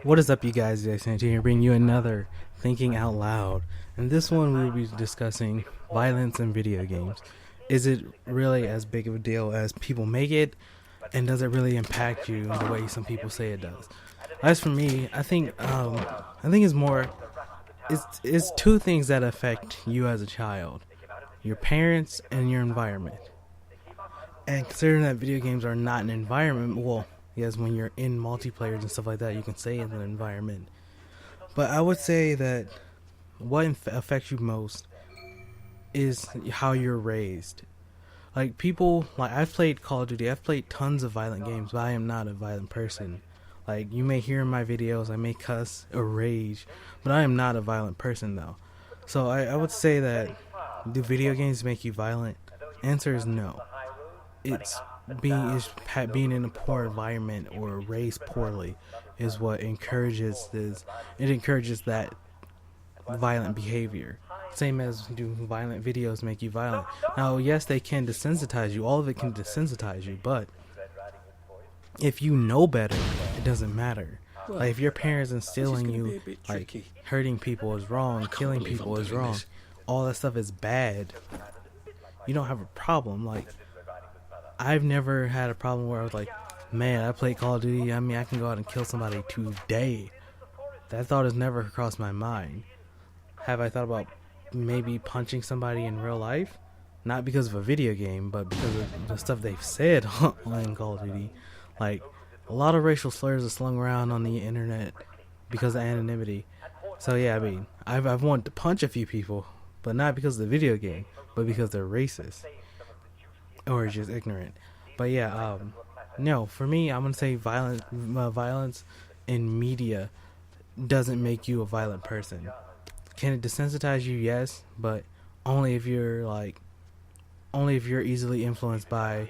What is up, you guys? Desensitize here, bringing you another Thinking Out Loud. And this one, we will be discussing violence in video games. Is it really as big of a deal as people make it? And does it really impact you in the way some people say it does? As for me, I think it's more. It's two things that affect you as a child: your parents and your environment. And considering that video games are not an environment, well, yes, when you're in multiplayers and stuff like that, you can say it's an environment. But I would say that what affects you most is how you're raised. Like people, like I've played Call of Duty, I've played tons of violent games, but I am not a violent person. Like you may hear in my videos, I may cuss or rage, but I am not a violent person though. So I would say that do video games make you violent? Answer is no. It's being in a poor environment or raised poorly is what encourages this. It encourages that violent behavior. Same as do violent videos make you violent. Now, yes, they can desensitize you. All of it can desensitize you, but if you know better, it doesn't matter. Like if your parents instilling you like hurting people is wrong, killing people is wrong, all that stuff is bad, you don't have a problem. Like I've never had a problem where I was like, man, I played Call of Duty, I mean I can go out and kill somebody today. That thought has never crossed my mind. Have I thought about maybe punching somebody in real life? Not because of a video game, but because of the stuff they've said on Call of Duty. Like, a lot of racial slurs are slung around on the internet because of anonymity. So yeah, I mean, I've wanted to punch a few people, but not because of the video game, but because they're racist. Or just ignorant. But yeah, no, for me, I'm going to say violence in media doesn't make you a violent person. Can it desensitize you? Yes, but only if you're easily influenced by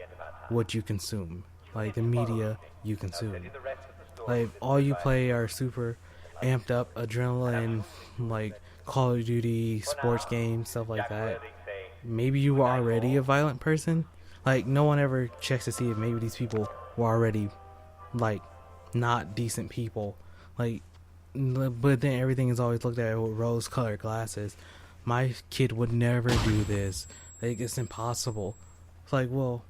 what you consume, like the media you consume. Like all you play are super amped up adrenaline, like Call of Duty, sports games, stuff like that. Maybe you were already a violent person. Like no one ever checks to see if maybe these people were already like not decent people. Like, but then everything is always looked at with rose-colored glasses. My kid would never do this. Like it's impossible. It's like, well,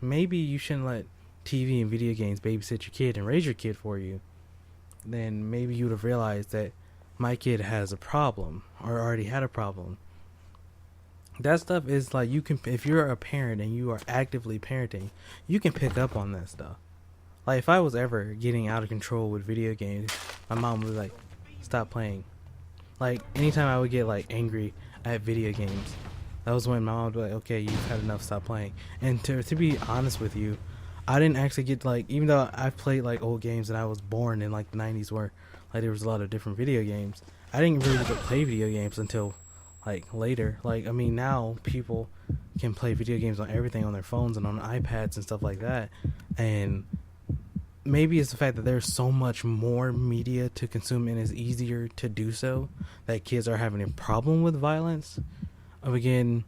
maybe you shouldn't let TV and video games babysit your kid and raise your kid for you. Then maybe you would have realized that my kid has a problem or already had a problem. That stuff is like you can, if you're a parent and you are actively parenting, you can pick up on that stuff. Like if I was ever getting out of control with video games, my mom would be like, stop playing. Like anytime I would get like angry at video games, that was when my mom would be like, okay, you've had enough, stop playing. And to be honest with you, I didn't actually get like, even though I've played like old games and I was born in like the 90s where like there was a lot of different video games, I didn't really get to play video games until like later. Like I mean now people can play video games on everything, on their phones and on iPads and stuff like that. And maybe it's the fact that there's so much more media to consume and it's easier to do so that kids are having a problem with violence. Again,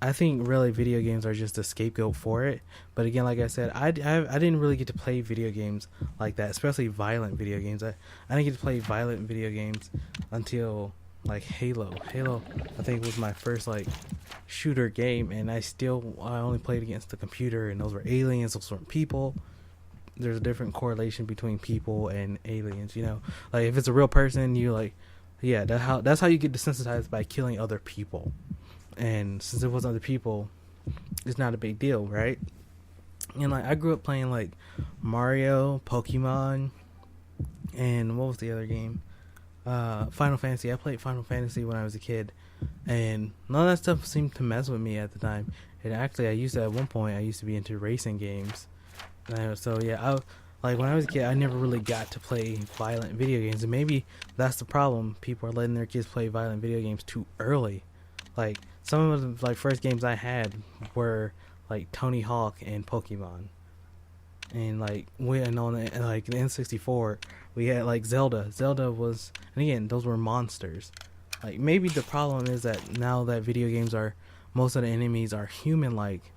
I think really video games are just a scapegoat for it. But again, like I said, I didn't really get to play video games like that, especially violent video games. I didn't get to play violent video games until like Halo. Halo, I think, was my first like shooter game, and I only played against the computer, and those were aliens, those weren't people. There's a different correlation between people and aliens, you know. Like if it's a real person, you like, yeah, that's how you get desensitized, by killing other people. And since it was other people, it's not a big deal, right? And like I grew up playing like Mario, Pokemon, and what was the other game? Final Fantasy. I played Final Fantasy when I was a kid, and none of that stuff seemed to mess with me at the time. And actually, at one point I used to be into racing games. So yeah, like when I was a kid, I never really got to play violent video games, and maybe that's the problem. People are letting their kids play violent video games too early. Like some of the like first games I had were like Tony Hawk and Pokemon, and like when on the, like the N64, we had like Zelda. Zelda was, and again, those were monsters. Like maybe the problem is that now that video games are, most of the enemies are human-like,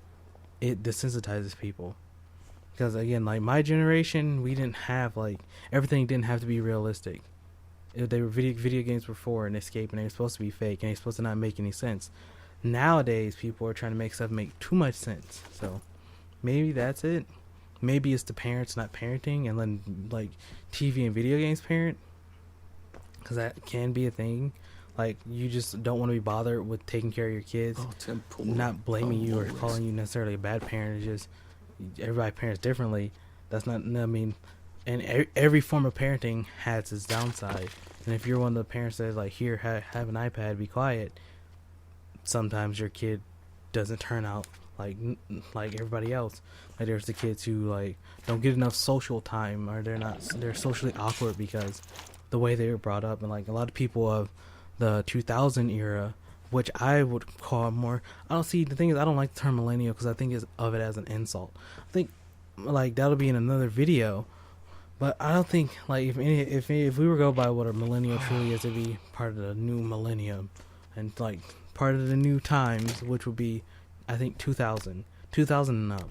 it desensitizes people. Because again, like my generation, we didn't have like everything didn't have to be realistic. They were video games were for an escape, and they were supposed to be fake, and they were supposed to not make any sense. Nowadays, people are trying to make stuff make too much sense. So maybe that's it. Maybe it's the parents not parenting and letting like TV and video games parent, because that can be a thing. Like you just don't want to be bothered with taking care of your kids. Not blaming you or calling you necessarily a bad parent. It's just everybody parents differently. That's not. I mean, and every form of parenting has its downside. And if you're one of the parents that's like, here, have an iPad, be quiet. Sometimes your kid doesn't turn out like everybody else. Like there's the kids who like don't get enough social time, or they're socially awkward because the way they were brought up. And like a lot of people of the 2000 era, which I would call more, I don't see, the thing is I don't like the term millennial because I think of it as an insult. I think like that'll be in another video, but I don't think like if we were go by what a millennial truly is, it'd be part of the new millennium and like part of the new times, which would be I think 2000 and up.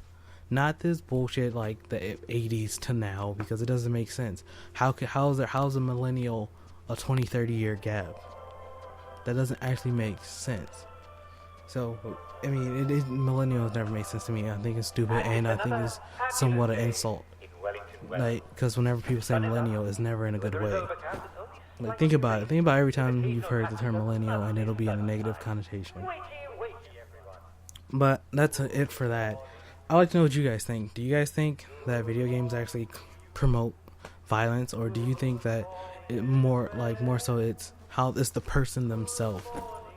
Not this bullshit like the 80s to now, because it doesn't make sense. How's a millennial a 20-30 year gap? That doesn't actually make sense. So, I mean, millennials never made sense to me. I think it's stupid, and I think it's somewhat an insult. Like, because whenever people say millennial, it's never in a good way. Like, think about it. Think about every time you've heard the term millennial, and it'll be in a negative connotation. But that's it for that. I'd like to know what you guys think. Do you guys think that video games actually promote violence, or do you think that more so it's how it's the person themselves,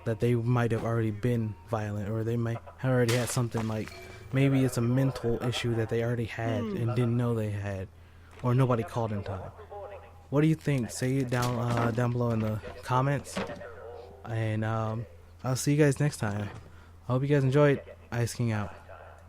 that they might have already been violent, or they might have already had something like maybe it's a mental issue that they already had and didn't know they had, or nobody called in time? What do you think? Say it down below in the comments, and I'll see you guys next time. I hope you guys enjoyed. Ice King out.